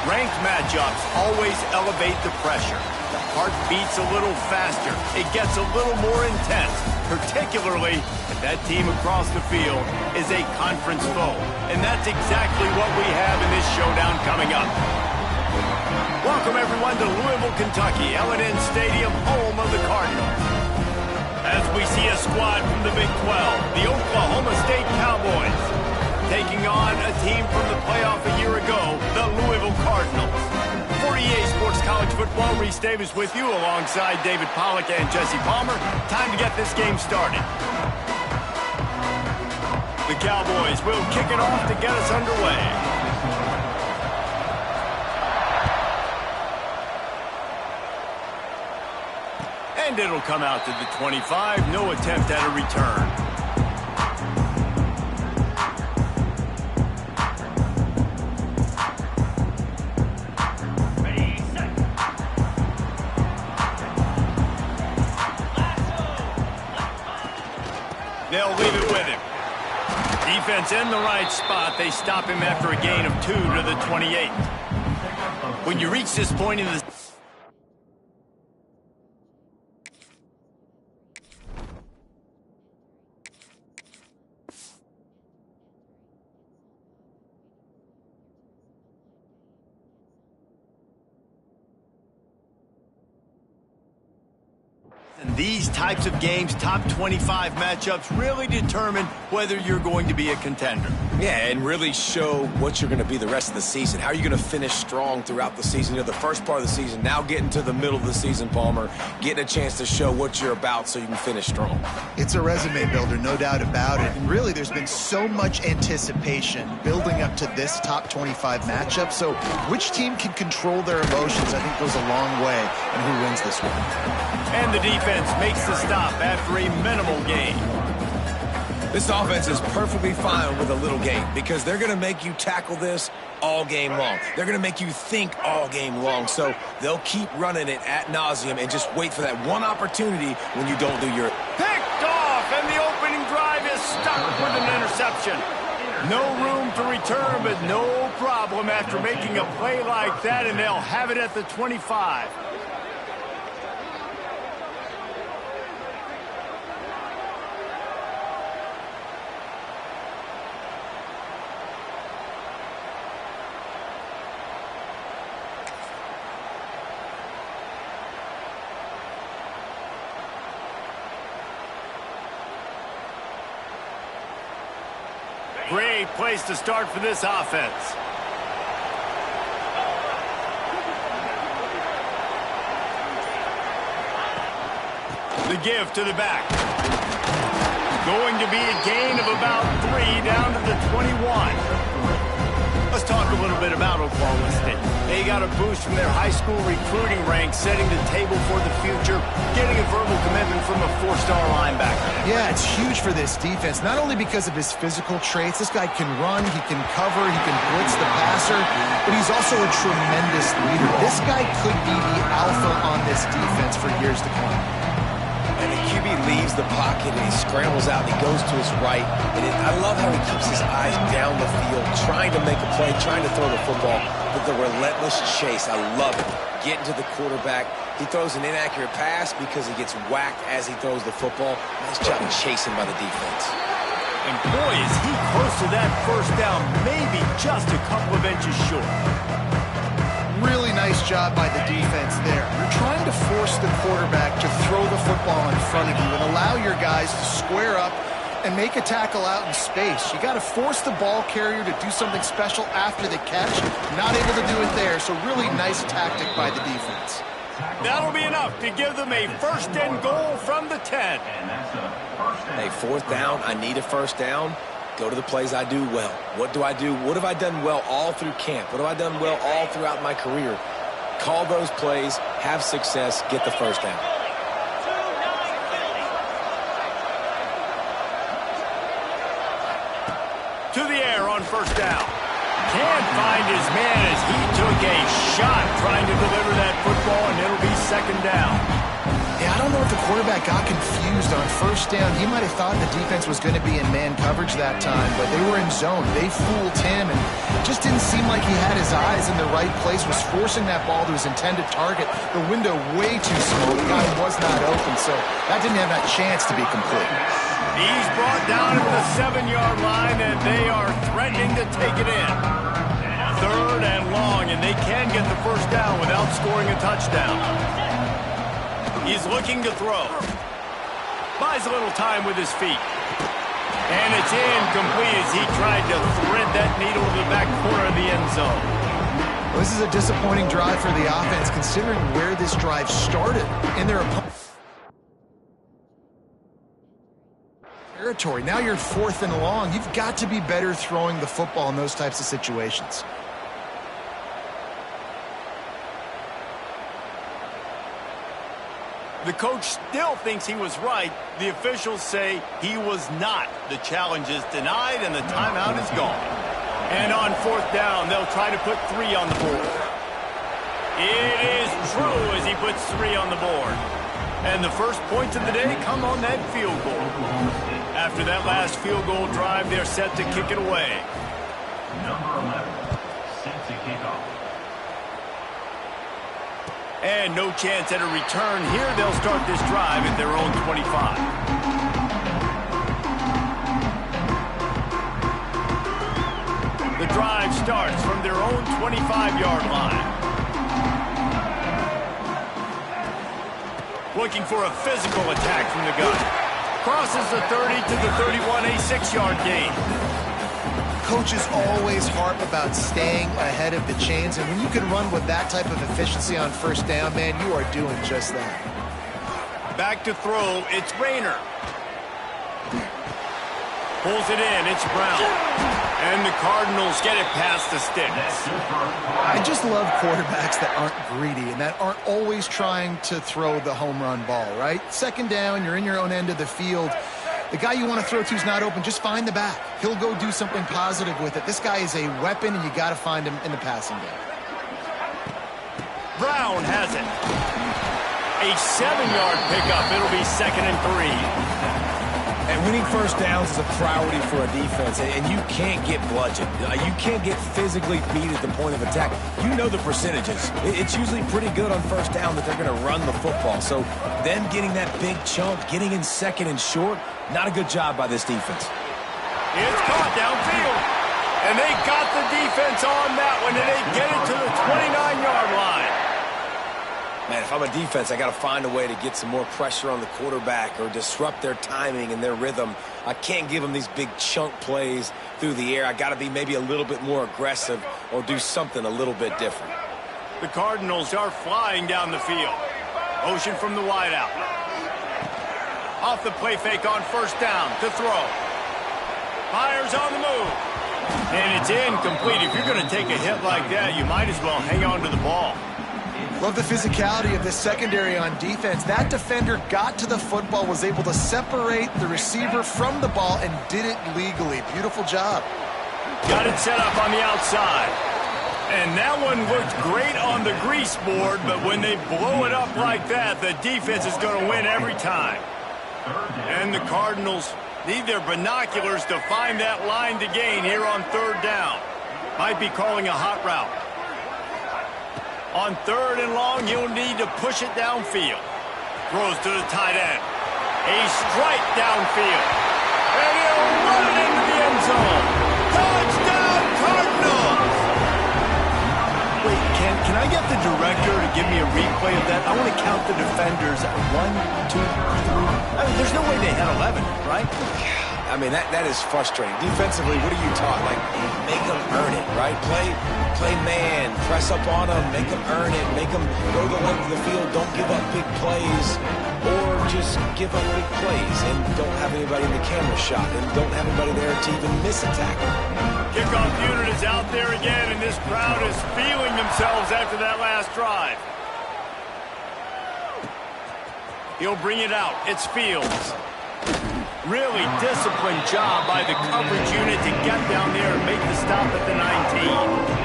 Ranked matchups always elevate the pressure. The heart beats a little faster. It gets a little more intense, particularly if that team across the field is a conference foe. And that's exactly what we have in this showdown coming up. Welcome, everyone, to Louisville, Kentucky, L&N Stadium, home of the Cardinals. As we see a squad from the Big 12, the Oklahoma State Cowboys, taking on a team from the playoff a year ago, the Louisville Cardinals. For EA Sports College Football, Reese Davis with you alongside David Pollack and Jesse Palmer. Time to get this game started. The Cowboys will kick it off to get us underway. And it'll come out to the 25. No attempt at a return. Ready, set. They'll leave it with him. Defense in the right spot. They stop him after a gain of 2 to the 28. When you reach this point in the these types of games, top 25 matchups, really determine whether you're going to be a contender. Yeah, and really show what you're going to be the rest of the season. How are you going to finish strong throughout the season? You know, the first part of the season, now getting to the middle of the season, Palmer, getting a chance to show what you're about so you can finish strong. It's a resume builder, no doubt about it. And really, there's been so much anticipation building up to this top 25 matchup. So which team can control their emotions, I think, goes a long way in who wins this one. And the defense makes the stop after a minimal gain. This offense is perfectly fine with a little game because they're going to make you tackle this all game long. They're going to make you think all game long. So they'll keep running it ad nauseum and just wait for that one opportunity when you don't do your... Picked off, and the opening drive is stuck with an interception. No room to return, but no problem after making a play like that, and they'll have it at the 25. Great place to start for this offense. The give to the back. Going to be a gain of about 3 down to the 21. Let's talk a little bit about Oklahoma State. They got a boost from their high school recruiting ranks, setting the table for the future, getting a verbal commitment from a 4-star linebacker. Yeah, it's huge for this defense, not only because of his physical traits. This guy can run, he can cover, he can blitz the passer, but he's also a tremendous leader. This guy could be the alpha on this defense for years to come. And the QB leaves the pocket and he scrambles out and he goes to his right. And I love how he keeps his eyes down the field, trying to make a play, trying to throw the football, but the relentless chase. I love it. Getting to the quarterback. He throws an inaccurate pass because he gets whacked as he throws the football. Nice job chasing by the defense. And boy, is he close to that first down, maybe just a couple of inches short. Really nice job by the defense there. You're trying to force the quarterback to throw the football in front of you and allow your guys to square up and make a tackle out in space. You got to force the ball carrier to do something special after the catch. Not able to do it there, so really nice tactic by the defense. That'll be enough to give them a 1st and goal from the 10. Hey, 4th down, I need a 1st down. Go to the plays I do well. What do I do? What have I done well all through camp? What have I done well all throughout my career? Call those plays, have success, get the 1st down. To the air on 1st down. Can't find his man as he took a shot trying to deliver that football, and it'll be 2nd down. Yeah, I don't know if the quarterback got confused on first down. He might have thought the defense was going to be in man coverage that time, but they were in zone. They fooled him, and it just didn't seem like he had his eyes in the right place, was forcing that ball to his intended target. The window way too small. The guy was not open, so that didn't have that chance to be complete. He's brought down at the 7-yard line, and they are threatening to take it in. 3rd and long, and they can get the first down without scoring a touchdown. He's looking to throw. Buys a little time with his feet. And it's incomplete as he tried to thread that needle to the back corner of the end zone. Well, this is a disappointing drive for the offense, considering where this drive started in their opponent's territory. Now you're 4th and long. You've got to be better throwing the football in those types of situations. The coach still thinks he was right. The officials say he was not. The challenge is denied, and the timeout is gone. And on 4th down, they'll try to put 3 on the board. It is true as he puts 3 on the board. And the first points of the day come on that field goal. After that last field goal drive, they're set to kick it away. Number 11, set to kick off. And no chance at a return here. They'll start this drive at their own 25. The drive starts from their own 25-yard line. Looking for a physical attack from the gun. Crosses the 30 to the 31, a 6-yard gain. Coaches always harp about staying ahead of the chains, and when you can run with that type of efficiency on first down, man, you are doing just that. Back to throw, it's Rayner. Pulls it in, it's Brown. And the Cardinals get it past the sticks. I just love quarterbacks that aren't greedy and that aren't always trying to throw the home run ball, right? 2nd down, you're in your own end of the field. The guy you want to throw to is not open. Just find the back. He'll go do something positive with it. This guy is a weapon, and you got to find him in the passing game. Brown has it. A 7-yard pickup. It'll be 2nd and 3. And winning first downs is a priority for a defense, and you can't get bludgeoned. You can't get physically beat at the point of attack. You know the percentages. It's usually pretty good on first down that they're going to run the football. So them getting that big chunk, getting in 2nd and short, not a good job by this defense. It's caught downfield. And they got the defense on that one, and they get it to the 29-yard line. Man, if I'm a defense, I got to find a way to get some more pressure on the quarterback or disrupt their timing and their rhythm. I can't give them these big chunk plays through the air. I got to be maybe a little bit more aggressive or do something a little bit different. The Cardinals are flying down the field. Motion from the wideout. Off the play fake on first down to throw. Fires on the move. And it's incomplete. If you're going to take a hit like that, you might as well hang on to the ball. Love the physicality of this secondary on defense. That defender got to the football, was able to separate the receiver from the ball, and did it legally. Beautiful job. Got it set up on the outside. And that one looked great on the grease board, but when they blow it up like that, the defense is going to win every time. And the Cardinals need their binoculars to find that line to gain here on 3rd down. Might be calling a hot route. On 3rd and long, you'll need to push it downfield. Throws to the tight end. A strike downfield. And he'll run it into the end zone. Touchdown, Cardinals! Wait, can I get the director to give me a replay of that? I want to count the defenders. 1, 2, 3. I mean, there's no way they had 11, right? I mean, that is frustrating. Defensively, what are you taught? Like, make them earn it, right? Play man, press up on them, make them earn it, make them go the length of the field, don't give up big plays, or just give up big plays and don't have anybody in the camera shot and don't have anybody there to even miss a tackle. Kickoff unit is out there again, and this crowd is feeling themselves after that last drive. He'll bring it out. It's Fields. Really disciplined job by the coverage unit to get down there and make the stop at the 19.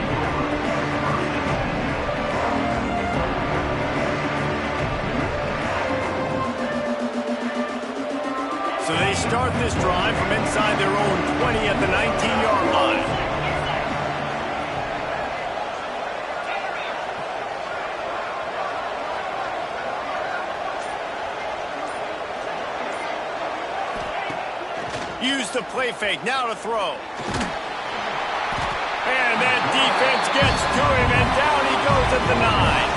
start this drive from inside their own 20 at the 19-yard line. Use the play fake, now to throw. And that defense gets to him, and down he goes at the 9.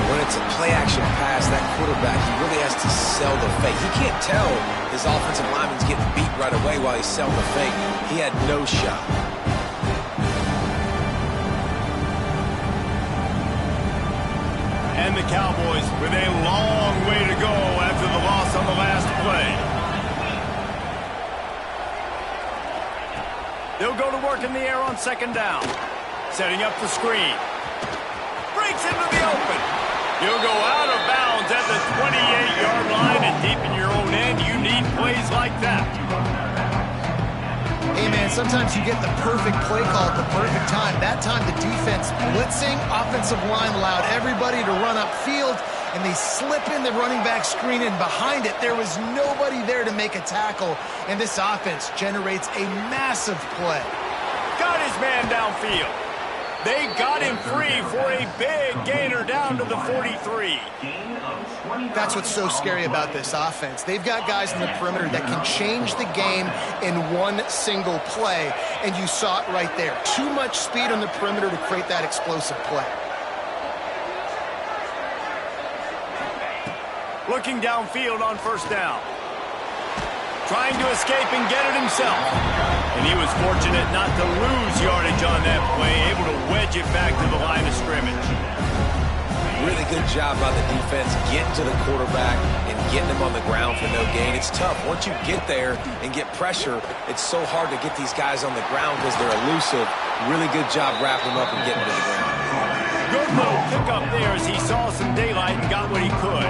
When it's a play-action pass, that quarterback, he really has to sell the fake. He can't tell his offensive lineman's getting beat right away while he's selling the fake. He had no shot. And the Cowboys with a long way to go after the loss on the last play. They'll go to work in the air on second down. Setting up the screen. Breaks into the open. You'll go out of bounds at the 28-yard line, and deep in your own end, you need plays like that. Hey, man, sometimes you get the perfect play call at the perfect time. That time, the defense blitzing, offensive line allowed everybody to run upfield, and they slip in the running back screen, and behind it, there was nobody there to make a tackle, and this offense generates a massive play. Got his man downfield. They got him free for a big gainer down to the 43. That's what's so scary about this offense. They've got guys in the perimeter that can change the game in one single play, and you saw it right there. Too much speed on the perimeter to create that explosive play. Looking downfield on first down. Trying to escape and get it himself. And he was fortunate not to lose yardage on that play, able to wedge it back to the line of scrimmage. Really good job by the defense getting to the quarterback and getting him on the ground for no gain. It's tough. Once you get there and get pressure, it's so hard to get these guys on the ground because they're elusive. Really good job wrapping them up and getting to the ground. Good little pickup there as he saw some daylight and got what he could.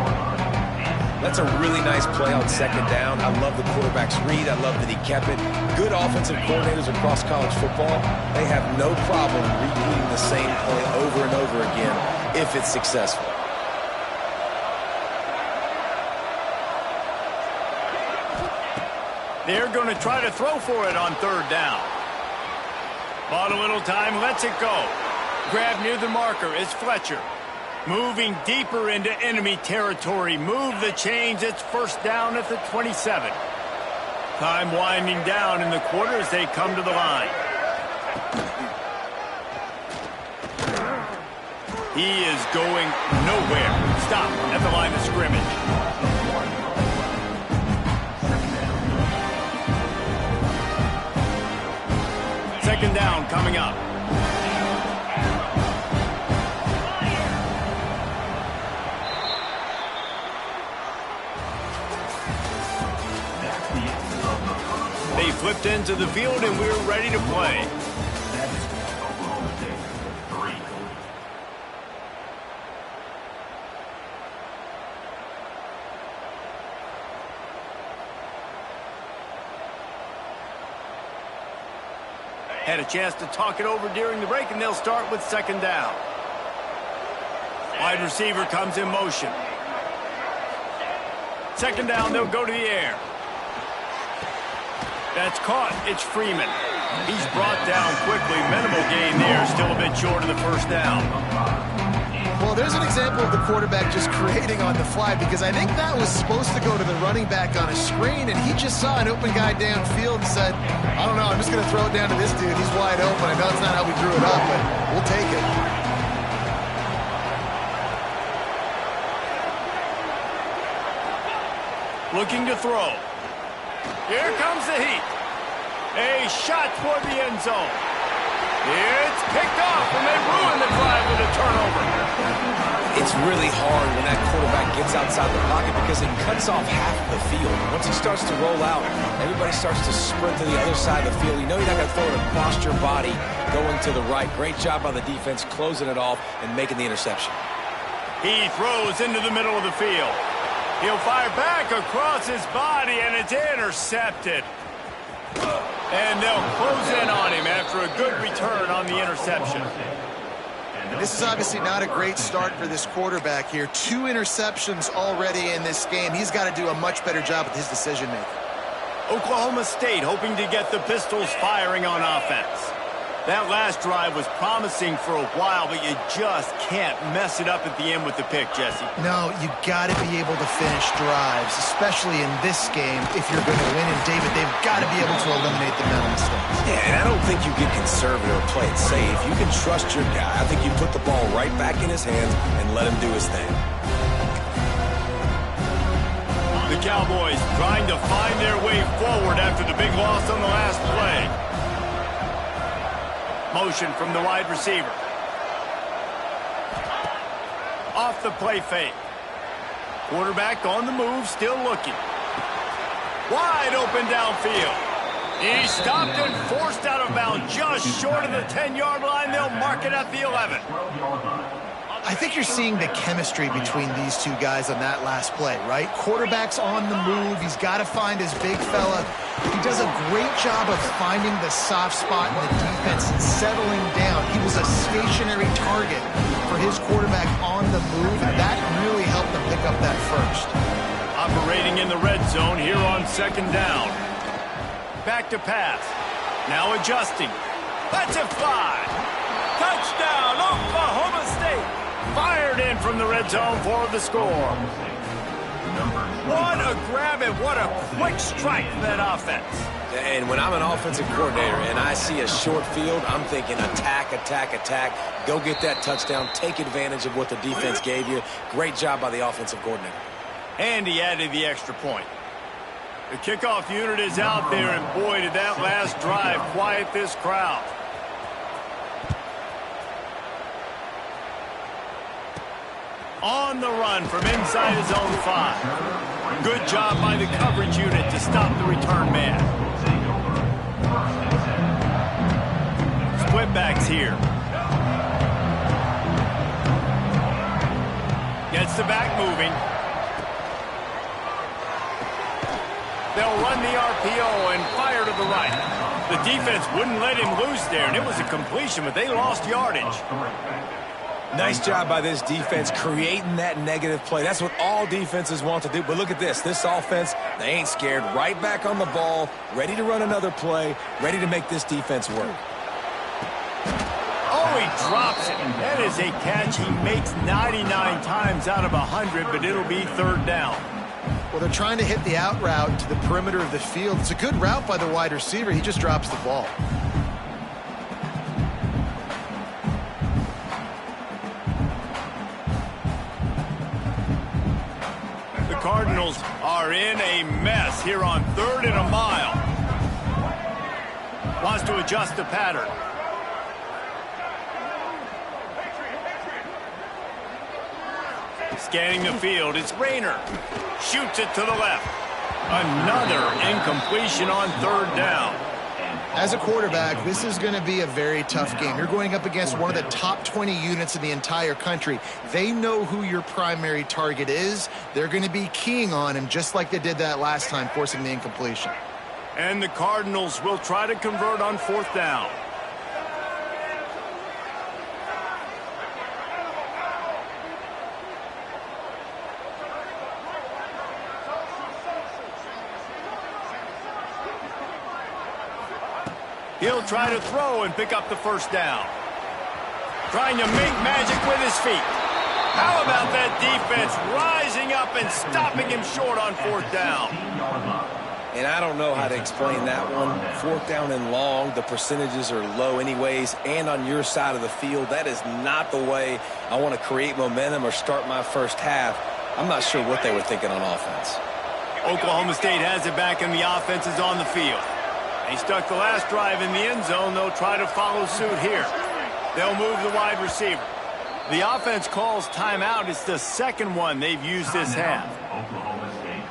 That's a really nice play on second down. I love the quarterback's read. I love that he kept it. Good offensive coordinators across college football, they have no problem repeating the same play over and over again if it's successful. They're going to try to throw for it on third down. Bought a little time, lets it go. Grab near the marker is Fletcher. Moving deeper into enemy territory. Move the chains. It's first down at the 27. Time winding down in the quarter as they come to the line. He is going nowhere. Stop at the line of scrimmage. Second down coming up. They flipped into the field, and we're ready to play. Had a chance to talk it over during the break, and they'll start with second down. Wide receiver comes in motion. Second down, they'll go to the air. That's caught. It's Freeman. He's brought down quickly. Minimal gain there. Still a bit short of the first down. Well, there's an example of the quarterback just creating on the fly, because I think that was supposed to go to the running back on a screen, and he just saw an open guy downfield and said, I don't know, I'm just going to throw it down to this dude. He's wide open. I know it's not how we drew it up, but we'll take it. Looking to throw. Here comes the heat. A shot toward the end zone. It's picked off, and they ruin the drive with a turnover. It's really hard when that quarterback gets outside the pocket because it cuts off half of the field. Once he starts to roll out, everybody starts to sprint to the other side of the field. You know you're not going to throw it across your body going to the right. Great job by the defense closing it off and making the interception. He throws into the middle of the field. He'll fire back across his body, and it's intercepted. And they'll close in on him after a good return on the interception. This is obviously not a great start for this quarterback here. 2 interceptions already in this game. He's got to do a much better job with his decision-making. Oklahoma State hoping to get the Pistols firing on offense. That last drive was promising for a while, but you just can't mess it up at the end with the pick, Jesse. No, you got to be able to finish drives, especially in this game if you're going to win. And, David, they've got to be able to eliminate the mental mistakes. Yeah, and I don't think you get conservative or play it safe. You can trust your guy. I think you put the ball right back in his hands and let him do his thing. The Cowboys trying to find their way forward after the big loss on the last play. Motion from the wide receiver. Off the play fake. Quarterback on the move, still looking. Wide open downfield. He stopped and forced out of bounds just short of the 10-yard line. They'll mark it at the 11. I think you're seeing the chemistry between these two guys on that last play, right? Quarterback's on the move. He's got to find his big fella. He does a great job of finding the soft spot in the defense and settling down. He was a stationary target for his quarterback on the move, and that really helped him pick up that first. Operating in the red zone here on second down. Back to pass. Now adjusting. Let's it fly. Touchdown, Oklahoma State. Fired in from the red zone for the score. What a grab and what a quick strike for that offense. And when I'm an offensive coordinator and I see a short field, I'm thinking attack, attack, attack. Go get that touchdown. Take advantage of what the defense gave you. Great job by the offensive coordinator. And he added the extra point. The kickoff unit is out there, and boy, did that last drive quiet this crowd. On the run from inside his own 5. Good job by the coverage unit to stop the return man. Split backs here. Gets the back moving. They'll run the RPO and fire to the right. The defense wouldn't let him loose there, and it was a completion, but they lost yardage. Nice job by this defense creating that negative play. That's what all defenses want to do. But look at this. This offense, they ain't scared. Right back on the ball, ready to run another play, ready to make this defense work. Oh, he drops it. That is a catch he makes 99 times out of 100, but it'll be third down. Well, they're trying to hit the out route to the perimeter of the field. It's a good route by the wide receiver. He just drops the ball. Cardinals are in a mess here on 3rd and a mile. Wants to adjust the pattern. Scanning the field, it's Rayner. Shoots it to the left. Another incompletion on 3rd down. As a quarterback, this is going to be a very tough game. You're going up against one of the top 20 units in the entire country. They know who your primary target is. They're going to be keying on him just like they did that last time, forcing the incompletion. And the Cardinals will try to convert on 4th down. He'll try to throw and pick up the first down. Trying to make magic with his feet. How about that defense rising up and stopping him short on 4th down? And I don't know how to explain that one. 4th down and long, the percentages are low anyways, and on your side of the field, that is not the way I want to create momentum or start my first half. I'm not sure what they were thinking on offense. Oklahoma State has it back, and the offense is on the field. They stuck the last drive in the end zone. They'll try to follow suit here. They'll move the wide receiver. The offense calls timeout. It's the second one they've used this half. Oklahoma State.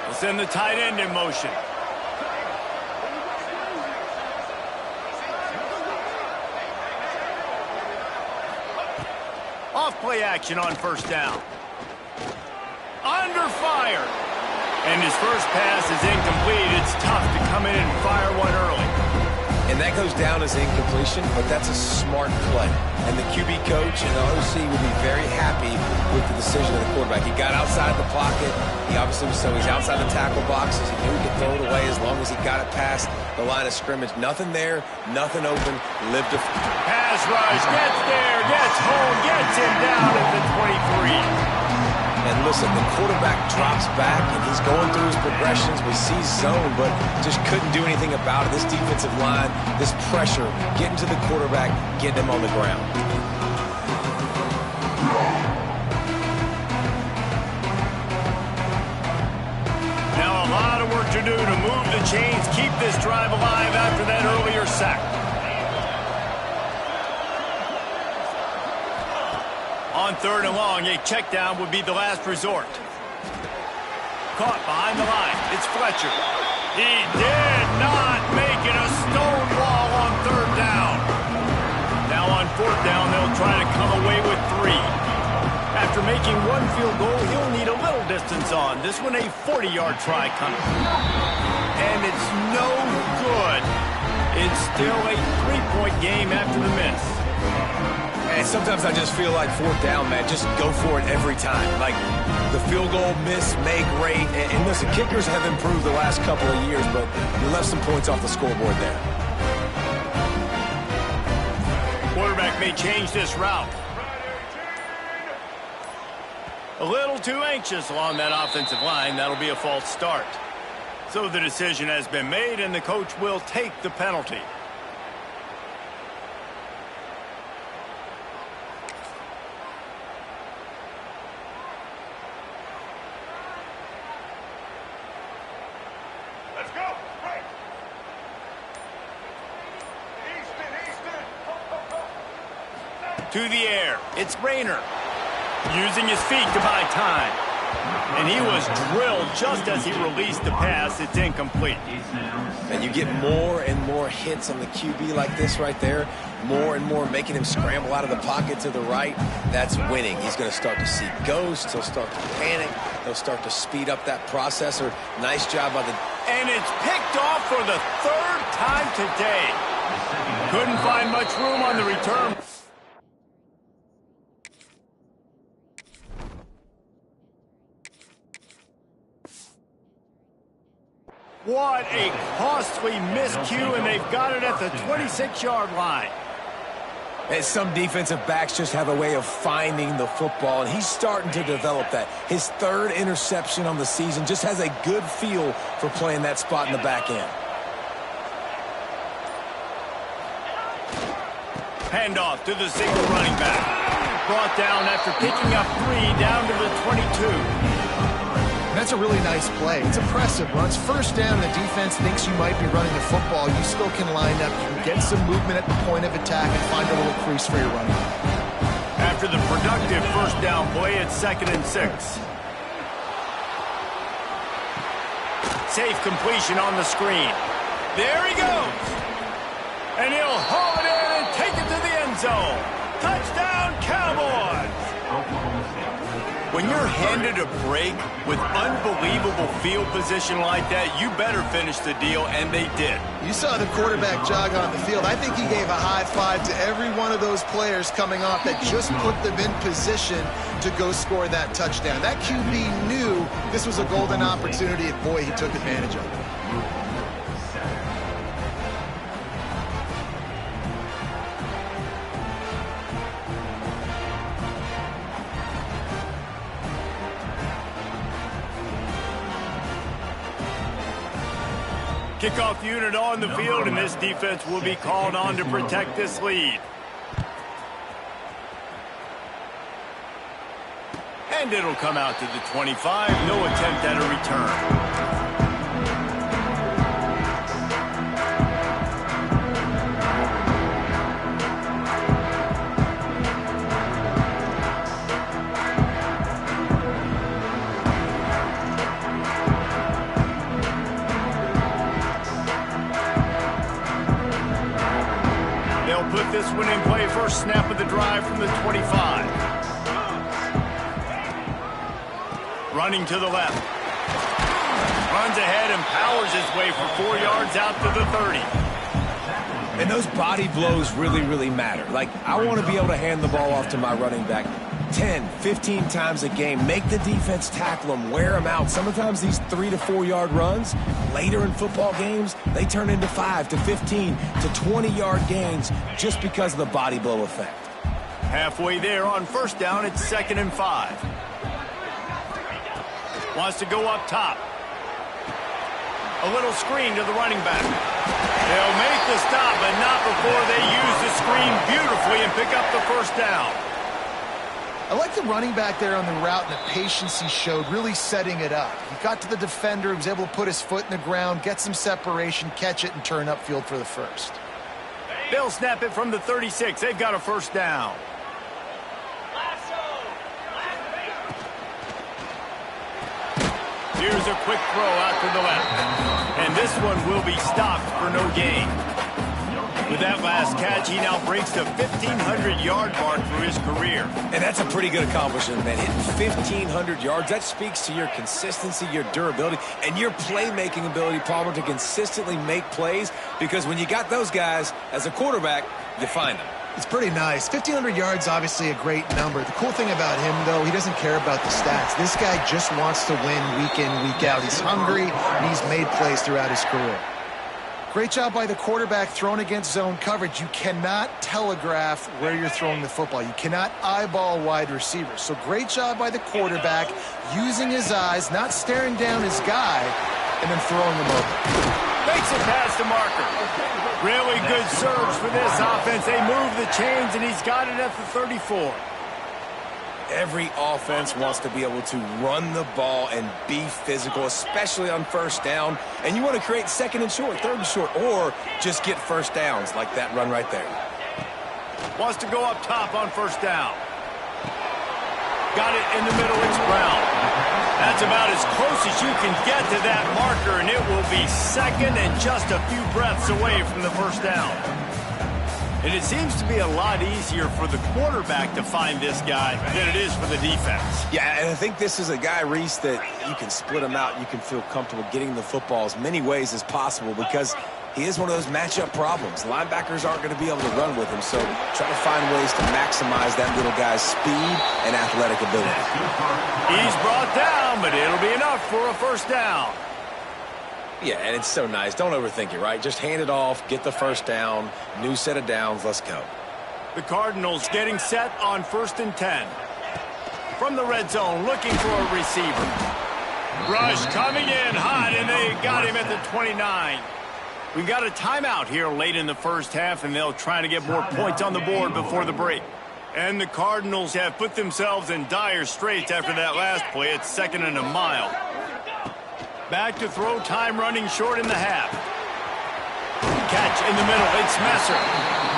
We'll send the tight end in motion. Off-play action on 1st down. Under fire. And his first pass is incomplete. It's tough to come in and fire one early. And that goes down as incompletion, but that's a smart play. And the QB coach and the OC will be very happy with the decision of the quarterback. He got outside the pocket. He obviously was, so he's outside the tackle boxes. He knew he could throw it away as long as he got it past the line of scrimmage. Nothing there, nothing open. Lived to pass rush, gets there, gets home, gets him down at the 23. And listen, the quarterback drops back, and he's going through his progressions. We see zone, but just couldn't do anything about it. This defensive line, this pressure, getting to the quarterback, getting him on the ground. Now a lot of work to do to move the chains, keep this drive alive after that earlier sack. On 3rd and long, a check down would be the last resort. Caught behind the line. It's Fletcher. He did not make it a stone wall on 3rd down. Now on 4th down, they'll try to come away with 3. After making 1 field goal, he'll need a little distance on. This one a 40-yard try coming. And it's no good. It's still a 3-point game after the miss. And sometimes I just feel like 4th down, man, just go for it every time. Like the field goal miss, make great. And listen, kickers have improved the last couple of years, but you left some points off the scoreboard there. Quarterback may change this route. A little too anxious along that offensive line. That'll be a false start. So the decision has been made, and the coach will take the penalty. To the air. It's Rayner. Using his feet to buy time. And he was drilled just as he released the pass. It's incomplete. And you get more and more hits on the QB like this right there. More and more making him scramble out of the pocket to the right. That's winning. He's going to start to see ghosts. He'll start to panic. He'll start to speed up that processor. Nice job by the... And it's picked off for the 3rd time today. Couldn't find much room on the return. What a costly miscue, and they've got it at the 26-yard line. And some defensive backs just have a way of finding the football, and he's starting to develop that. His 3rd interception on the season, just has a good feel for playing that spot in the back end. Handoff to the single running back. Brought down after picking up 3 down to the 22. That's a really nice play. It's impressive. Runs 1st down, and the defense thinks you might be running the football. You still can line up. You can get some movement at the point of attack and find a little crease for your running. After the productive 1st down play, it's 2nd and 6. Safe completion on the screen. There he goes. And he'll haul it in and take it to the end zone. Touchdown, Cowboys! When you're handed a break with unbelievable field position like that, you better finish the deal, and they did. You saw the quarterback jog on the field. I think he gave a high five to every one of those players coming off that just put them in position to go score that touchdown. That QB knew this was a golden opportunity, and boy, he took advantage of it. Kickoff unit on the field, and this defense will be called on to protect this lead. And it'll come out to the 25. No attempt at a return. Put this one in play. First snap of the drive from the 25. Running to the left. Runs ahead and powers his way for 4 yards out to the 30. And those body blows really, really matter. Like, I want to be able to hand the ball off to my running back 10, 15 times a game. Make the defense tackle them, wear them out. Sometimes these 3 to 4 yard runs, later in football games, they turn into 5 to 15 to 20 yard gains just because of the body blow effect. Halfway there on first down, it's 2nd and 5. Wants to go up top. A little screen to the running back. They'll make the stop, but not before they use the screen beautifully and pick up the first down. I like the running back there on the route and the patience he showed, really setting it up. He got to the defender, he was able to put his foot in the ground, get some separation, catch it, and turn upfield for the first. They'll snap it from the 36. They've got a first down. Here's a quick throw out to the left. And this one will be stopped for no gain. With that last catch, he now breaks the 1,500-yard mark for his career. And that's a pretty good accomplishment, man. Hitting 1,500 yards, that speaks to your consistency, your durability, and your playmaking ability, Palmer, to consistently make plays. Because when you got those guys, as a quarterback, you find them. It's pretty nice. 1,500 yards, obviously a great number. The cool thing about him, though, he doesn't care about the stats. This guy just wants to win week in, week out. He's hungry, and he's made plays throughout his career. Great job by the quarterback throwing against zone coverage. You cannot telegraph where you're throwing the football. You cannot eyeball wide receivers. So great job by the quarterback using his eyes, not staring down his guy, and then throwing him over. Makes it past the marker. Really good surge for this offense. They move the chains, and he's got it at the 34. Every offense wants to be able to run the ball and be physical, especially on first down. And you want to create 2nd and short, 3rd and short, or just get first downs like that run right there. Wants to go up top on first down. Got it in the middle. It's Brown. That's about as close as you can get to that marker, and it will be 2nd and just a few breaths away from the first down. And it seems to be a lot easier for the quarterback to find this guy than it is for the defense. Yeah, and I think this is a guy, Reese, that you can split him out. You can feel comfortable getting the football as many ways as possible because he is one of those matchup problems. Linebackers aren't going to be able to run with him, so try to find ways to maximize that little guy's speed and athletic ability. He's brought down, but it'll be enough for a first down. Yeah, and it's so nice. Don't overthink it, right? Just hand it off, get the first down, new set of downs, let's go. The Cardinals getting set on 1st and 10. From the red zone, looking for a receiver. Rush coming in hot, and they got him at the 29. We've got a timeout here late in the first half, and they'll try to get more points on the board before the break. And the Cardinals have put themselves in dire straits after that last play. It's 2nd and a mile. Back to throw, time running short in the half. Catch in the middle, it's Messer.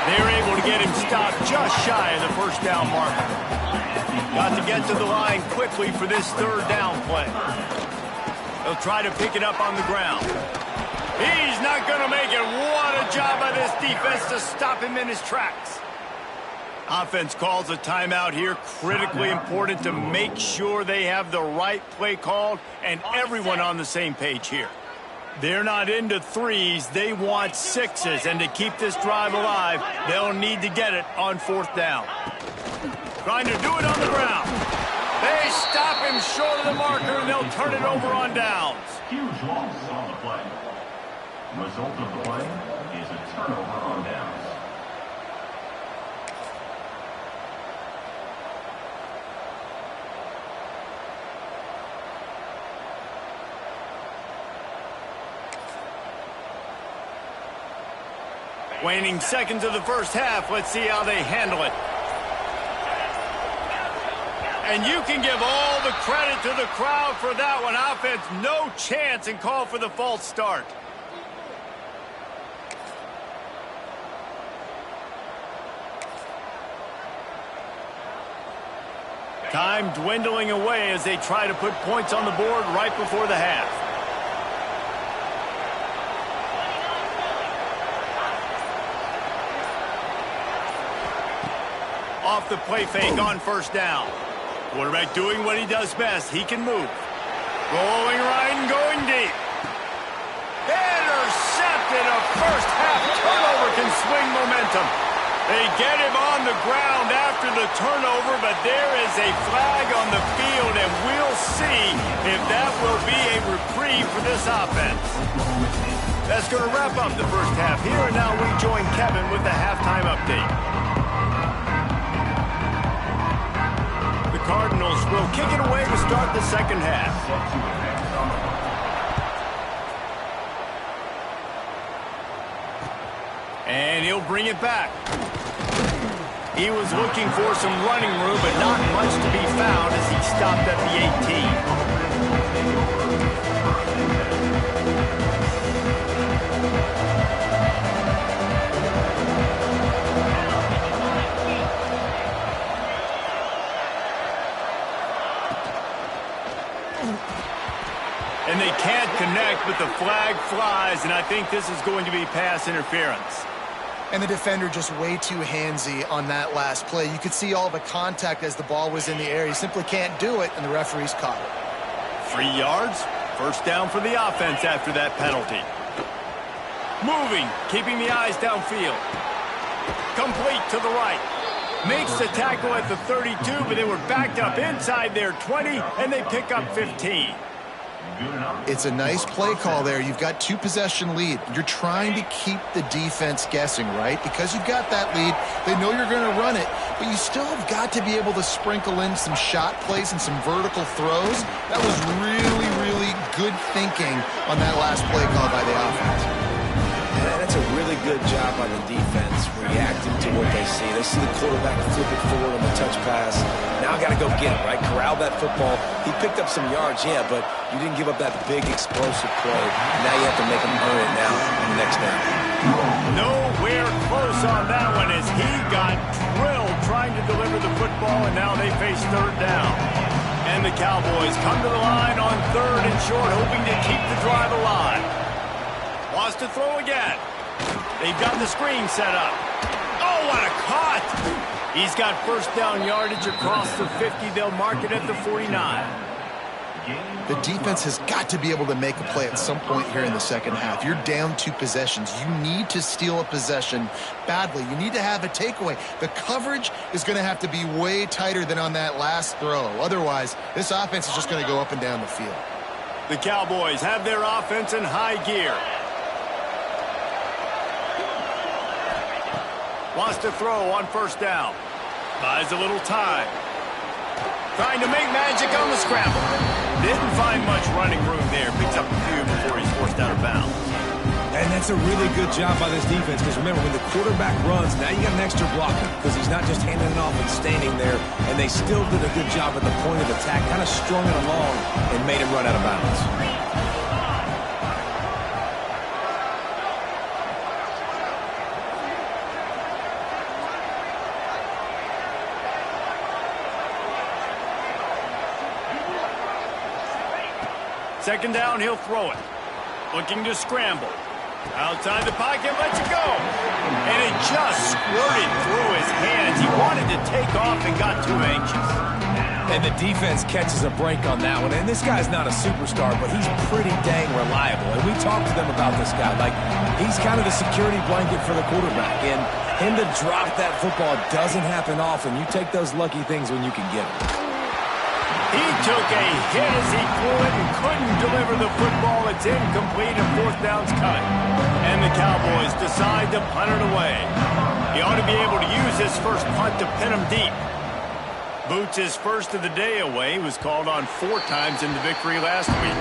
They're able to get him stopped just shy of the first down marker. Got to get to the line quickly for this 3rd down play. They'll try to pick it up on the ground. He's not going to make it. What a job by this defense to stop him in his tracks. Offense calls a timeout here. Critically important to make sure they have the right play called and everyone on the same page here. They're not into 3s. They want 6s. And to keep this drive alive, they'll need to get it on 4th down. Trying to do it on the ground. They stop him short of the marker, and they'll turn it over on downs. Huge loss on the play. Result of the play is a turnover on downs. Waning seconds of the first half. Let's see how they handle it. And you can give all the credit to the crowd for that one. Offense, no chance, and call for the false start. Time dwindling away as they try to put points on the board right before the half. Off the play fake on first down. Quarterback doing what he does best. He can move. Rolling right and going deep. Intercepted. sacked, and a first-half turnover can swing momentum. They get him on the ground after the turnover, but there is a flag on the field, and we'll see if that will be a reprieve for this offense. That's going to wrap up the first half here, and now we join Kevin with the halftime update. The Cardinals will kick it away to start the second half. And he'll bring it back. He was looking for some running room, but not much to be found as he stopped at the 18. And they can't connect, but the flag flies, and I think this is going to be pass interference. And the defender just way too handsy on that last play. You could see all the contact as the ball was in the air. He simply can't do it, and the referee's caught it. 3 yards, first down for the offense after that penalty. Moving, keeping the eyes downfield. Complete to the right. Makes the tackle at the 32, but they were backed up inside their 20, and they pick up 15. It's a nice play call there. You've got 2-possession lead. You're trying to keep the defense guessing, right? Because you've got that lead, they know you're going to run it, but you still have got to be able to sprinkle in some shot plays and some vertical throws. That was really, really good thinking on that last play call by the offense. Yeah, that's a really good job by the defense, reacting to what they see. They see the quarterback flip it forward on the touch pass. Now got to go get it, right? Corral that football. He picked up some yards, yeah, but you didn't give up that big explosive play. Now you have to make him earn it now on the next down. Nowhere close on that one as he got drilled trying to deliver the football, and now they face third down. And the Cowboys come to the line on 3rd and short, hoping to keep the drive alive. Wants to throw again. They've got the screen set up. Oh, what a cut! He's got first down yardage across the 50. They'll mark it at the 49. The defense has got to be able to make a play at some point here in the second half. You're down 2 possessions. You need to steal a possession badly. You need to have a takeaway. The coverage is going to have to be way tighter than on that last throw. Otherwise, this offense is just going to go up and down the field. The Cowboys have their offense in high gear. Wants to throw on first down. Buys a little time. Trying to make magic on the scramble. Didn't find much running room there. Picks up a few before he's forced out of bounds. And that's a really good job by this defense, because remember, when the quarterback runs, now you got an extra blocker, because he's not just handing it off and standing there, and they still did a good job at the point of attack, kind of strung it along and made him run out of bounds. Second down, he'll throw it. Looking to scramble. Outside the pocket, lets it go. And it just squirted through his hands. He wanted to take off and got too anxious. And the defense catches a break on that one. And this guy's not a superstar, but he's pretty dang reliable. And we talked to them about this guy. Like, he's kind of the security blanket for the quarterback. And him to drop that football doesn't happen often. You take those lucky things when you can get them. He took a hit as he threw it and couldn't deliver the football. It's incomplete and fourth down's cut. And the Cowboys decide to punt it away. He ought to be able to use his first punt to pin him deep. Boots' first of the day away. Was called on 4 times in the victory last week.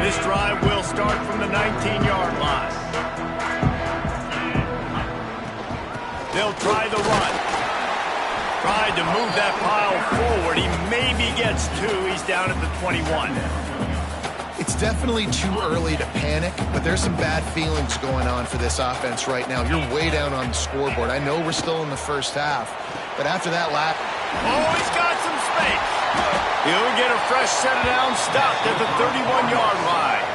This drive will start from the 19-yard line. They'll try the run. Tried to move that pile forward. He maybe gets 2. He's down at the 21. It's definitely too early to panic, but there's some bad feelings going on for this offense right now. You're way down on the scoreboard. I know we're still in the first half, but after that lap... Oh, he's got some space. He'll get a fresh set down, stopped at the 31-yard line.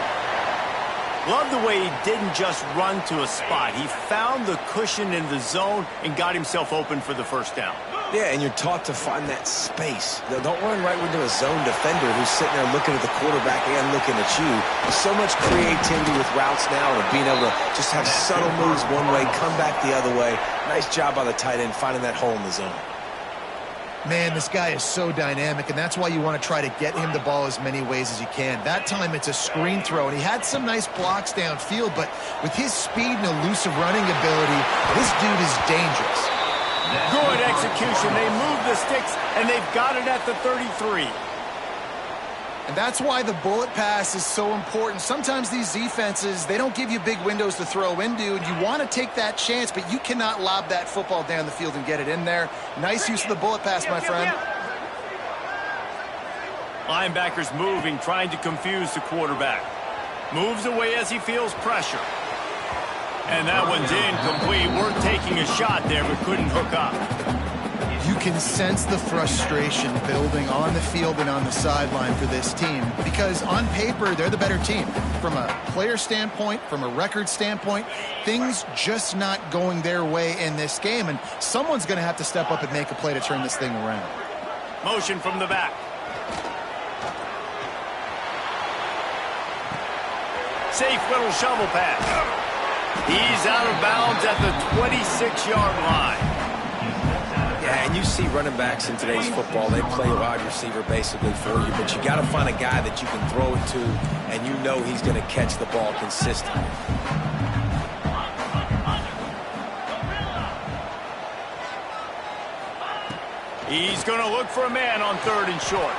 Love the way he didn't just run to a spot. He found the cushion in the zone and got himself open for the first down. Yeah, and you're taught to find that space. Don't run right into a zone defender who's sitting there looking at the quarterback and looking at you. There's so much creativity with routes now and being able to just have subtle moves one way, come back the other way. Nice job by the tight end finding that hole in the zone. Man, this guy is so dynamic, and that's why you want to try to get him the ball as many ways as you can. That time it's a screen throw, and he had some nice blocks downfield, but with his speed and elusive running ability, this dude is dangerous. Good execution. They move the sticks, and they've got it at the 33. And that's why the bullet pass is so important. Sometimes these defenses, they don't give you big windows to throw into, and you want to take that chance, but you cannot lob that football down the field and get it in there. Nice use of the bullet pass, my friend. Linebackers moving, trying to confuse the quarterback. Moves away as he feels pressure. And that one's incomplete. We're taking a shot there, but couldn't hook up. You can sense the frustration building on the field and on the sideline for this team because on paper, they're the better team. From a player standpoint, from a record standpoint, things just not going their way in this game, and someone's going to have to step up and make a play to turn this thing around. Motion from the back. Safe little shovel pass. He's out of bounds at the 26-yard line. Yeah, and you see running backs in today's football, they play a wide receiver basically for you, but you got to find a guy that you can throw it to, and you know he's going to catch the ball consistently. He's going to look for a man on 3rd and short.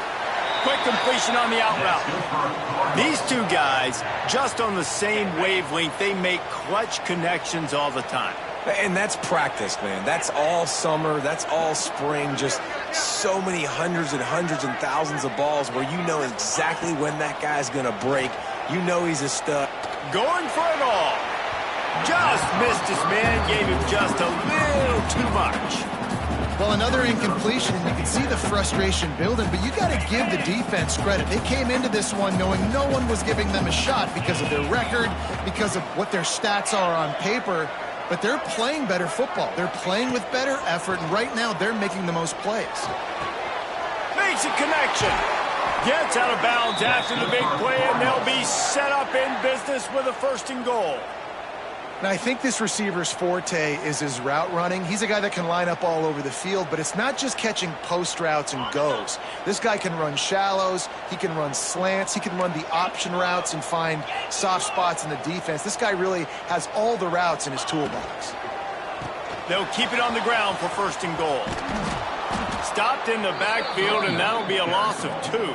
Quick completion on the out route. These two guys, just on the same wavelength, they make clutch connections all the time. And that's practice, man. That's all summer. That's all spring. Just so many hundreds and thousands of balls where you know exactly when that guy's going to break. You know he's a stud. Going for it all. Just missed his man. Gave him just a little too much. Well, another incompletion, and you can see the frustration building, but you got to give the defense credit. They came into this one knowing no one was giving them a shot because of their record, because of what their stats are on paper, but they're playing better football. They're playing with better effort, and right now they're making the most plays. Makes a connection. Gets out of bounds after the big play, and they'll be set up in business with a 1st and goal. Now, I think this receiver's forte is his route running. He's a guy that can line up all over the field, but it's not just catching post routes and goes. This guy can run shallows, he can run slants, he can run the option routes and find soft spots in the defense. This guy really has all the routes in his toolbox. They'll keep it on the ground for 1st and goal. Stopped in the backfield, and that'll be a loss of 2.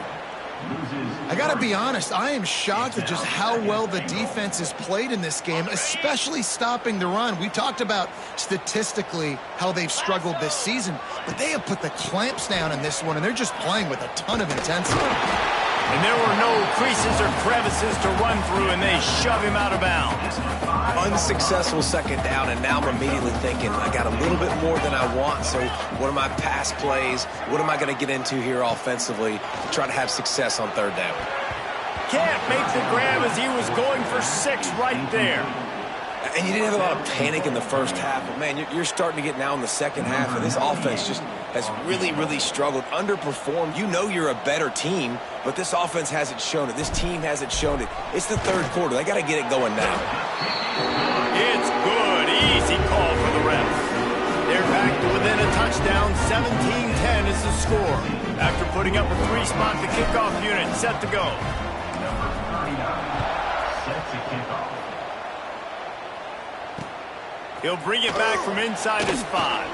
I got to be honest, I am shocked at just how well the defense has played in this game, especially stopping the run. We talked about statistically how they've struggled this season, but they have put the clamps down in this one, and they're just playing with a ton of intensity. And there were no creases or crevices to run through, and they shove him out of bounds. Unsuccessful 2nd down, and now I'm immediately thinking, I got a little bit more than I want, so what are my pass plays? What am I going to get into here offensively to try to have success on 3rd down? Can't make the grab as he was going for 6 right there. And you didn't have a lot of panic in the 1st half, but, man, you're starting to get now in the 2nd half, and this offense just has really struggled, underperformed. You know you're a better team, but this offense hasn't shown it. This team hasn't shown it. It's the 3rd quarter. They got to get it going now. It's good. Easy call for the refs. They're back to within a touchdown. 17-10 is the score. After putting up a 3-spot, the kickoff unit set to go. Number 39, set to kick off. He'll bring it back from inside his 5.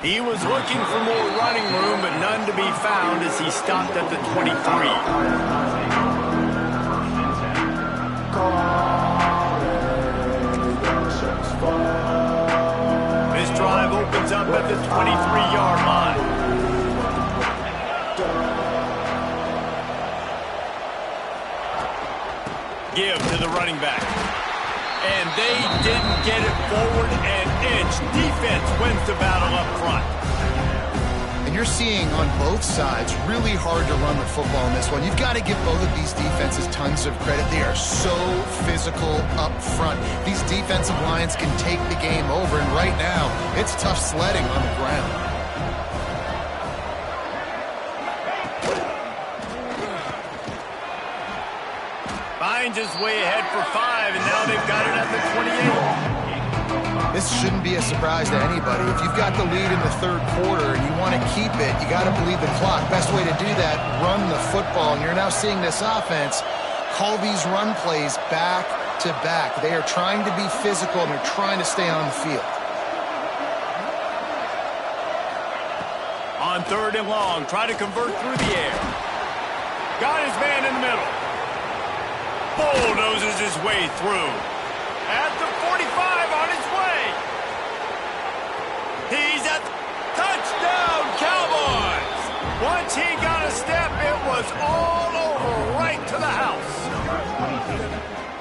He was looking for more running room, but none to be found as he stopped at the 23. This drive opens up at the 23-yard line. Give to the running back. And they didn't get it forward an inch. Defense wins the battle up front. And you're seeing on both sides really hard to run the football in this one. You've got to give both of these defenses tons of credit. They are so physical up front. These defensive lines can take the game over, and right now, it's tough sledding on the ground. Finds his way ahead for 5, and now they've got it at the 28. This shouldn't be a surprise to anybody. If you've got the lead in the third quarter and you want to keep it, you got to bleed the clock. Best way to do that, run the football. And you're now seeing this offense call these run plays back to back. They are trying to be physical, and they're trying to stay on the field. On 3rd and long, try to convert through the air. Got his man in the middle. Bulldozes his way through. At the 45, on his way. He's at the touchdown, Cowboys. Once he got a step, it was all over, right to the house.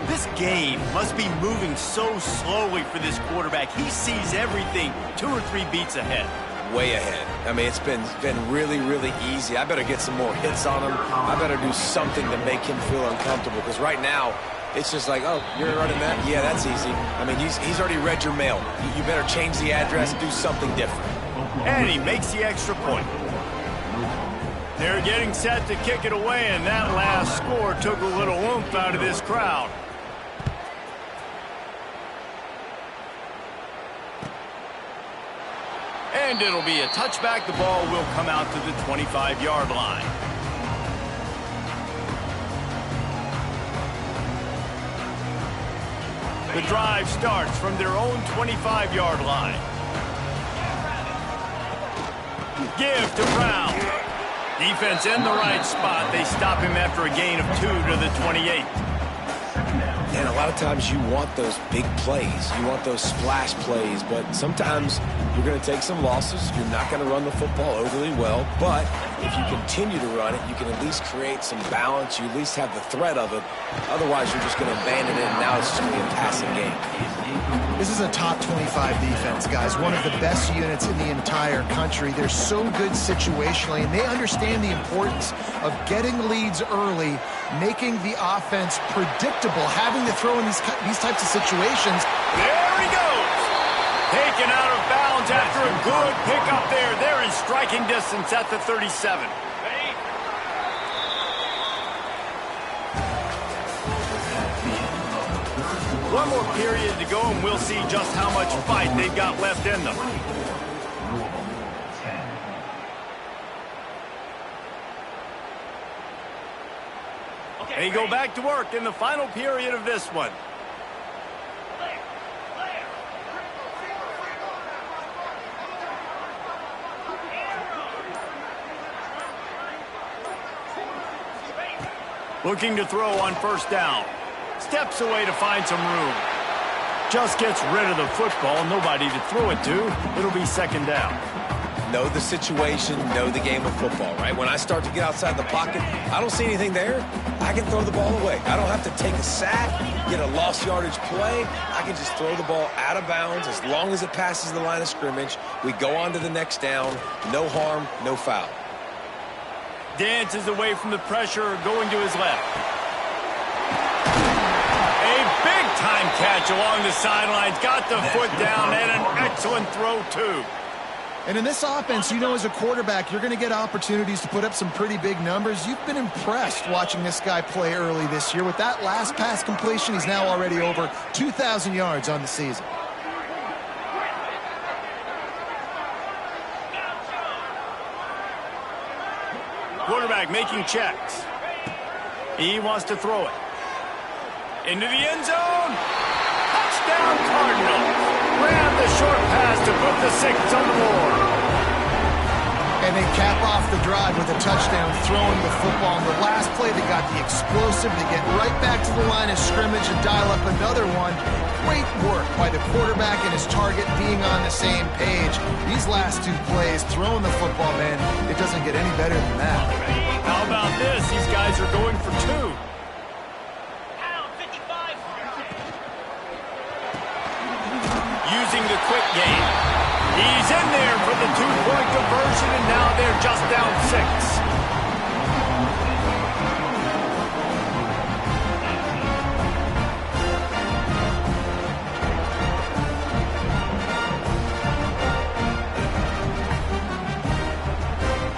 This game must be moving so slowly for this quarterback. He sees everything 2 or 3 beats ahead. Way ahead. I mean, it's been really, really easy. I better get some more hits on him. I better do something to make him feel uncomfortable, because right now, it's just like, oh, you're running that? Yeah, that's easy. I mean, he's already read your mail. You better change the address, do something different. And he makes the extra point. They're getting set to kick it away, and that last score took a little oomph out of this crowd. And it'll be a touchback. The ball will come out to the 25-yard line. The drive starts from their own 25-yard line. Give to Brown. Defense in the right spot. They stop him after a gain of 2 to the 28. And a lot of times you want those big plays. You want those splash plays, but sometimes you're going to take some losses. You're not going to run the football overly well, but if you continue to run it, you can at least create some balance. You at least have the threat of it. Otherwise, you're just going to abandon it, and now it's just going to be a passing game. This is a top 25 defense, guys. One of the best units in the entire country. They're so good situationally, and they understand the importance of getting leads early, making the offense predictable, having to throw in these types of situations. There he goes. Taken out of bounds after a good pickup there. They're in striking distance at the 37. One more period to go, and we'll see just how much fight they've got left in them. They go back to work in the final period of this one. Looking to throw on 1st down. Steps away to find some room. Just gets rid of the football. Nobody to throw it to. It'll be 2nd down. Know the situation, know the game of football, right? When I start to get outside the pocket, I don't see anything there. I can throw the ball away. I don't have to take a sack, get a lost yardage play. I can just throw the ball out of bounds as long as it passes the line of scrimmage. We go on to the next down. No harm, no foul. Dances away from the pressure, going to his left. A big-time catch along the sidelines. Got the foot down, and an excellent throw, too. And in this offense, you know, as a quarterback, you're going to get opportunities to put up some pretty big numbers. You've been impressed watching this guy play early this year. With that last pass completion, he's now already over 2,000 yards on the season. Quarterback making checks. He wants to throw it. Into the end zone. Touchdown, Cardinals. Ran the short pass to put the 6 on the board. And they cap off the drive with a touchdown, throwing the football. On the last play, they got the explosive to get right back to the line of scrimmage and dial up another one. Great work by the quarterback and his target being on the same page. These last 2 plays, throwing the football, man, it doesn't get any better than that. How about this? These guys are going for 2. Using the quick game. He's in there for the two-point conversion, and now they're just down 6.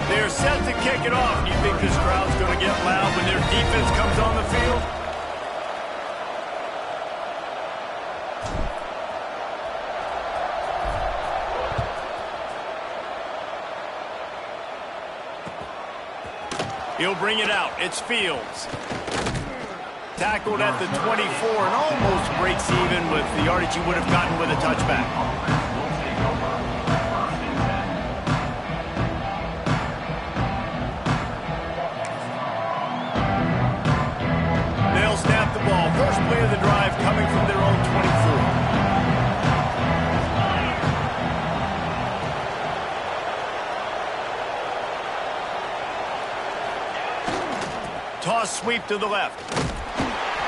They're set to kick it off. Do you think this crowd's going to get loud when their defense comes on the field? He'll bring it out. It's Fields. Tackled at the 24 and almost breaks even with the yardage he would have gotten with a touchback. They'll snap the ball. First play of the drive coming from their own 24. Toss sweep to the left.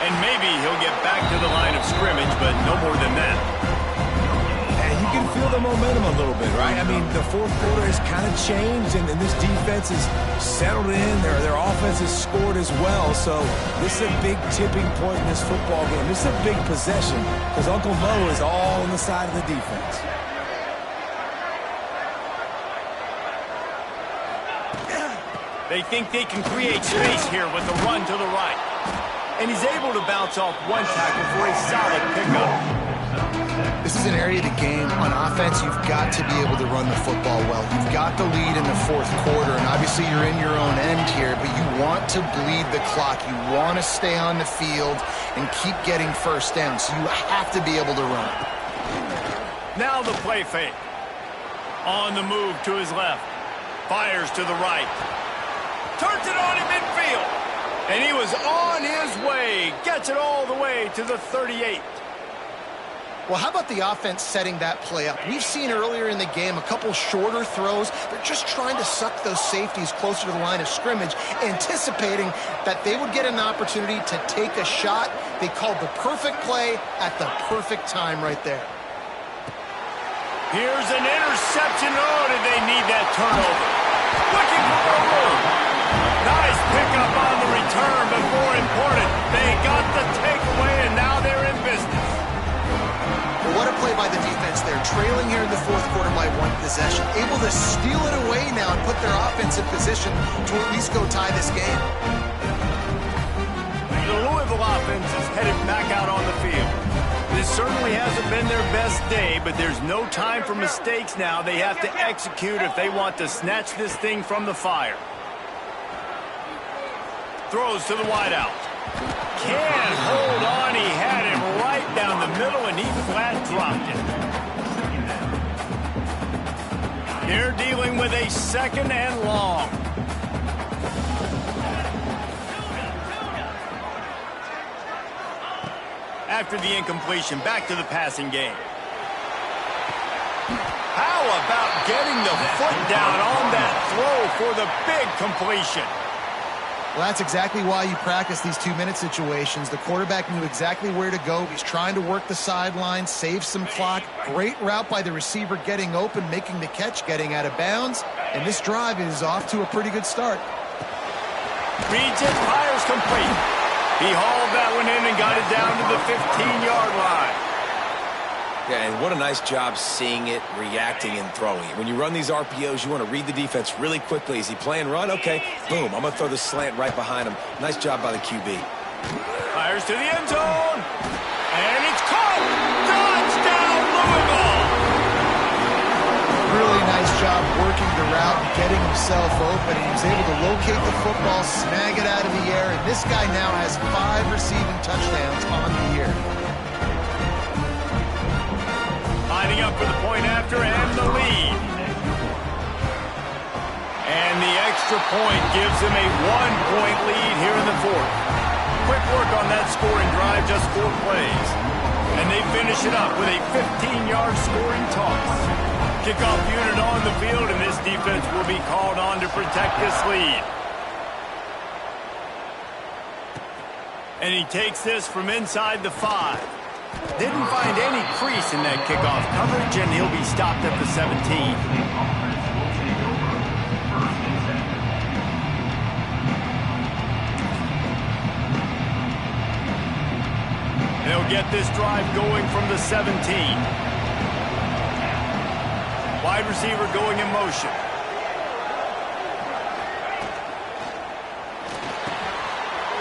And maybe he'll get back to the line of scrimmage, but no more than that. And you can feel the momentum a little bit, right? I mean, the fourth quarter has kind of changed, and this defense is settled in. Their offense has scored as well. So this is a big tipping point in this football game. This is a big possession because Uncle Mo is all on the side of the defense. They think they can create space here with a run to the right. And he's able to bounce off one tackle for a solid pickup. This is an area of the game. On offense, you've got to be able to run the football well. You've got the lead in the fourth quarter, and obviously you're in your own end here, but you want to bleed the clock. You want to stay on the field and keep getting first down, so you have to be able to run. Now the play fake. On the move to his left. Fires to the right. Turns it on in midfield. And he was on his way. Gets it all the way to the 38. Well, how about the offense setting that play up? We've seen earlier in the game a couple shorter throws. They're just trying to suck those safeties closer to the line of scrimmage, anticipating that they would get an opportunity to take a shot. They called the perfect play at the perfect time right there. Here's an interception. Oh, did they need that turnover? Looking for a room. Nice pickup on the return, but more important, they got the takeaway, and now they're in business. Well, what a play by the defense there. Trailing here in the fourth quarter by one possession. Able to steal it away now and put their offense in position to at least go tie this game. The Louisville offense is headed back out on the field. This certainly hasn't been their best day, but there's no time for mistakes now. They have to execute if they want to snatch this thing from the fire. Throws to the wideout. Can't hold on. He had him right down the middle, and he flat dropped it. They're dealing with a second and long. After the incompletion, back to the passing game. How about getting the foot down on that throw for the big completion? Well, that's exactly why you practice these 2-minute situations. The quarterback knew exactly where to go. He's trying to work the sideline, save some clock. Great route by the receiver getting open, making the catch, getting out of bounds. And this drive is off to a pretty good start. Reads it, fires complete. He hauled that one in and got it down to the 15-yard line. Yeah, and what a nice job seeing it, reacting, and throwing it. When you run these RPOs, you want to read the defense really quickly. Is he playing run? Okay, boom, I'm going to throw the slant right behind him. Nice job by the QB. Fires to the end zone. And it's caught. Touchdown, Louisville. Really nice job working the route and getting himself open. And he was able to locate the football, snag it out of the air. And this guy now has 5 receiving touchdowns on the year. Lining up for the point after and the lead. And the extra point gives him a 1-point lead here in the fourth. Quick work on that scoring drive, just 4 plays. And they finish it up with a 15-yard scoring toss. Kickoff unit on the field, and this defense will be called on to protect this lead. And he takes this from inside the 5. Didn't find any crease in that kickoff coverage, and he'll be stopped at the 17. They'll get this drive going from the 17. Wide receiver going in motion.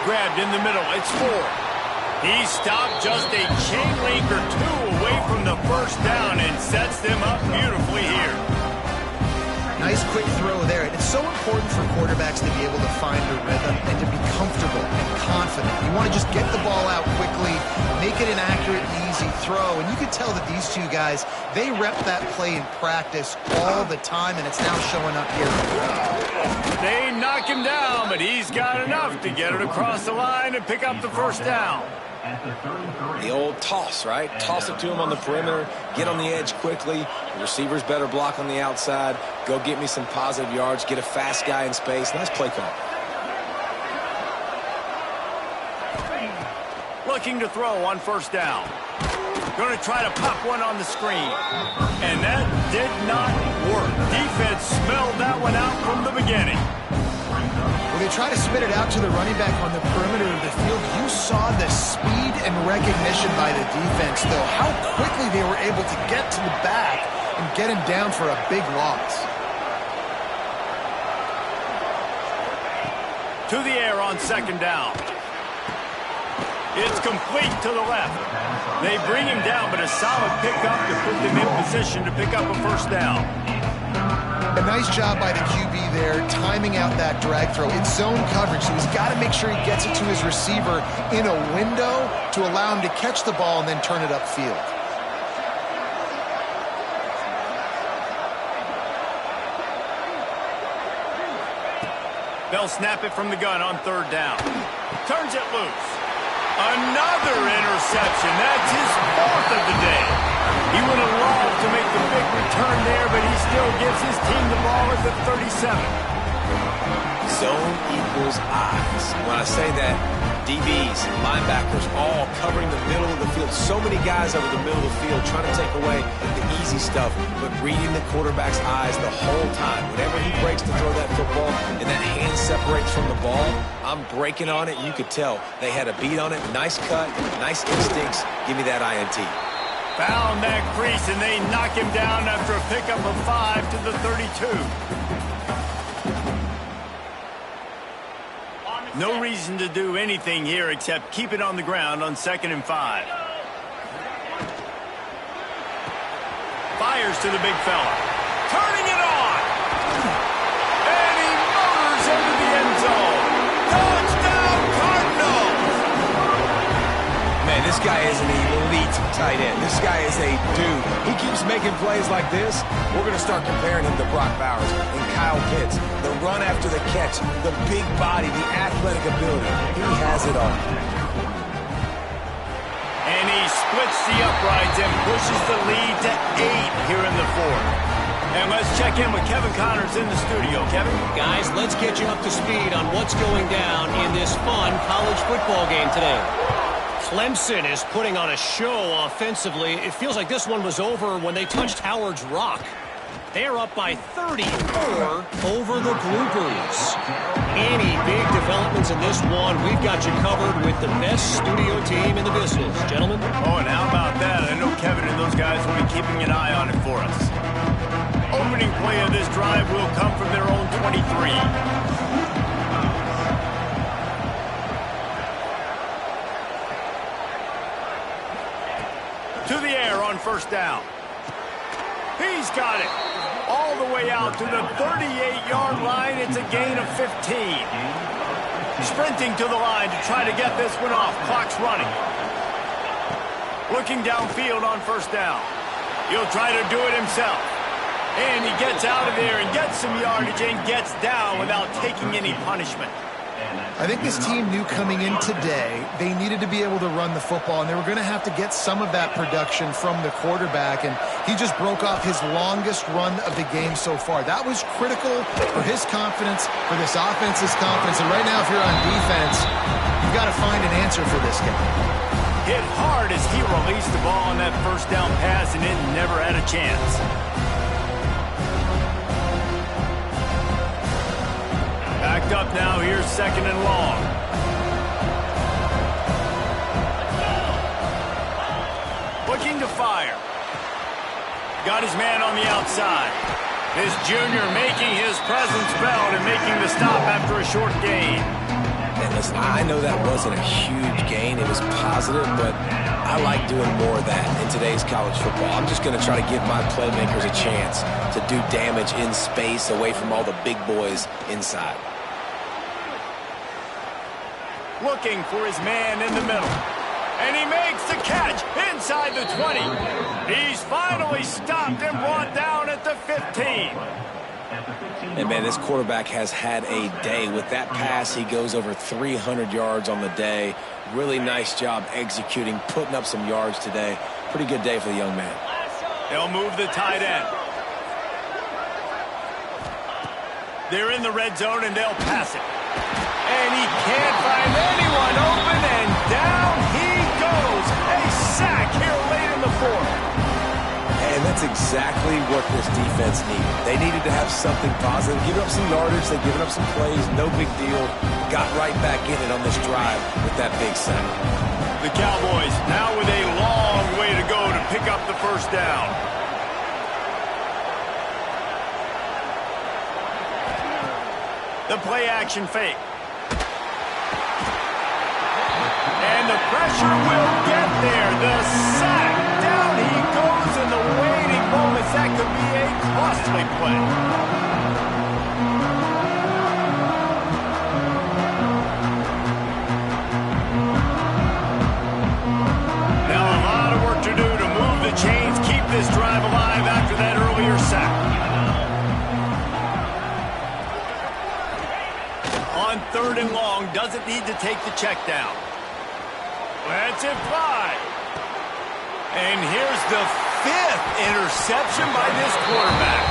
Grabbed in the middle. It's Ford. He stopped just a chain link or two away from the first down and sets them up beautifully here. Nice quick throw there. It's so important for quarterbacks to be able to find a rhythm and to be comfortable and confident. You want to just get the ball out quickly, make it an accurate and easy throw. And you can tell that these two guys, they rep that play in practice all the time, and it's now showing up here. They knock him down, but he's got enough to get it across the line and pick up the first down. The old toss, right? Toss it to him on the perimeter, get on the edge quickly. The receivers better block on the outside. Go get me some positive yards, get a fast guy in space. Nice play call. Looking to throw on first down. Going to try to pop one on the screen. And that did not work. Defense smelled that one out from the beginning. When they try to spit it out to the running back on the perimeter of the field, you saw the speed and recognition by the defense, though. How quickly they were able to get to the back and get him down for a big loss. To the air on second down. It's complete to the left. They bring him down, but a solid pickup to put them in position to pick up a first down. A nice job by the QB there, timing out that drag throw. It's zone coverage, so he's got to make sure he gets it to his receiver in a window to allow him to catch the ball and then turn it upfield. They'll snap it from the gun on third down. Turns it loose. Another interception. That's his fourth of the day. He would have loved to make the big return there, but he still gives his team the ball at the 37. Zone equals eyes. When I say that, DBs, linebackers, all covering the middle of the field. So many guys over the middle of the field trying to take away the easy stuff, but reading the quarterback's eyes the whole time. Whenever he breaks to throw that football and that hand separates from the ball, I'm breaking on it. You could tell they had a beat on it. Nice cut, nice instincts. Give me that INT. Found that crease, and they knock him down after a pickup of 5 to the 32. No reason to do anything here except keep it on the ground on 2nd and 5. Fires to the big fella. Turning it on. And he motors into the end zone. Touchdown, Cardinals! Man, this guy is an elite tight end. This guy is a dude. He keeps making plays like this. We're going to start comparing him to Brock Bowers and Kyle Pitts. The run after the catch, the big body, the athletic ability. He has it all. And he splits the uprights and pushes the lead to 8 here in the fourth. And let's check in with Kevin Connors in the studio. Kevin? Guys, let's get you up to speed on what's going down in this fun college football game today. Clemson is putting on a show offensively. It feels like this one was over when they touched Howard's Rock. They're up by 34 over the Blueberries. Any big developments in this one, we've got you covered with the best studio team in the business. Gentlemen? Oh, and how about that? I know Kevin and those guys will be keeping an eye on it for us. Opening play of this drive will come from their own 23. To the air on first down. He's got it. All the way out to the 38-yard line. It's a gain of 15. Sprinting to the line to try to get this one off. Clock's running. Looking downfield on first down. He'll try to do it himself. And he gets out of there and gets some yardage and gets down without taking any punishment. I think this team knew coming in today they needed to be able to run the football, and they were going to have to get some of that production from the quarterback, and he just broke off his longest run of the game so far. That was critical for his confidence, for this offense's confidence, and right now if you're on defense, you've got to find an answer for this guy. hit hard as he released the ball on that first down pass, and it never had a chance. Backed up now, here's 2nd and long. Looking to fire. Got his man on the outside. This junior making his presence felt and making the stop after a short gain. And listen, I know that wasn't a huge gain. It was positive, but I like doing more of that in today's college football. I'm just going to try to give my playmakers a chance to do damage in space away from all the big boys inside. Looking for his man in the middle. And he makes the catch inside the 20. He's finally stopped and brought down at the 15. And, man, this quarterback has had a day. With that pass, he goes over 300 yards on the day. Really nice job executing, putting up some yards today. Pretty good day for the young man. They'll move the tight end. They're in the red zone, and they'll pass it. And he can't find anyone open, and down he goes. A sack here late in the 4th. And that's exactly what this defense needed. They needed to have something positive. Giving up some yardage, they've given up some plays, no big deal. Got right back in it on this drive with that big sack. The Cowboys now with a long way to go to pick up the first down. The play action fake. And the pressure will get there. The sack. Down he goes in the waiting moments. That could be a costly play. Now a lot of work to do to move the chains, keep this drive alive after that earlier sack. On 3rd and long, doesn't need to take the check down. Lets it fly. And here's the 5th interception by this quarterback.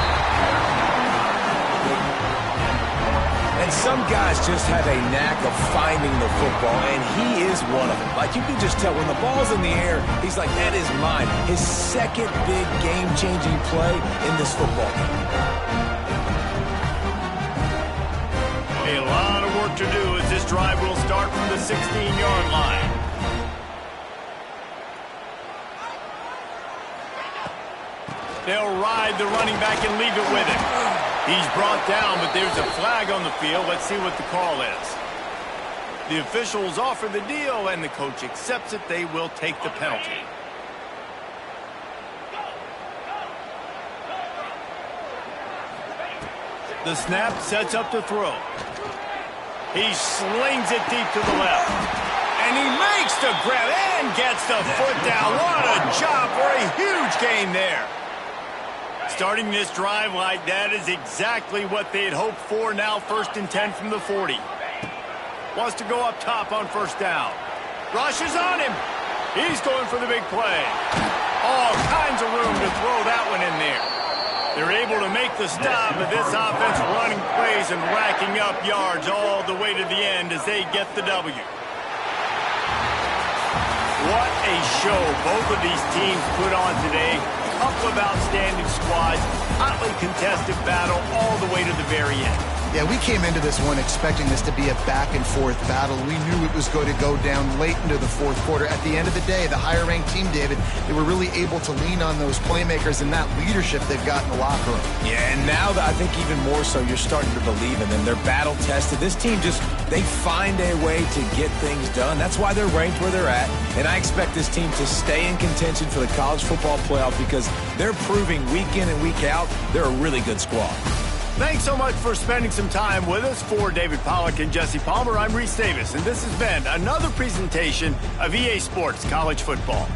And some guys just have a knack of finding the football, and he is one of them. Like, you can just tell when the ball's in the air, he's like, that is mine. His 2nd big game-changing play in this football game. A lot of work to do as this drive will start from the 16-yard line. They'll ride the running back and leave it with him. He's brought down, but there's a flag on the field. Let's see what the call is. The officials offer the deal, and the coach accepts it. They will take the penalty. The snap sets up to throw. He slings it deep to the left. And he makes the grab and gets the foot down. What a job for a huge gain there. Starting this drive like that is exactly what they had hoped for. Now 1st and 10 from the 40. Wants to go up top on 1st down. Rushes on him. He's going for the big play. All kinds of room to throw that one in there. They're able to make the stop, but this offense running plays and racking up yards all the way to the end as they get the W. What a show both of these teams put on today. Couple of outstanding squads, hotly contested battle all the way to the very end. Yeah, we came into this one expecting this to be a back-and-forth battle. We knew it was going to go down late into the 4th quarter. At the end of the day, the higher-ranked team, David, they were really able to lean on those playmakers and that leadership they've got in the locker room. Yeah, and now I think even more so, you're starting to believe in them. They're battle-tested. This team they find a way to get things done. That's why they're ranked where they're at. And I expect this team to stay in contention for the college football playoff because they're proving week in and week out they're a really good squad. Thanks so much for spending some time with us. For David Pollack and Jesse Palmer, I'm Reese Davis, and this has been another presentation of EA Sports College Football.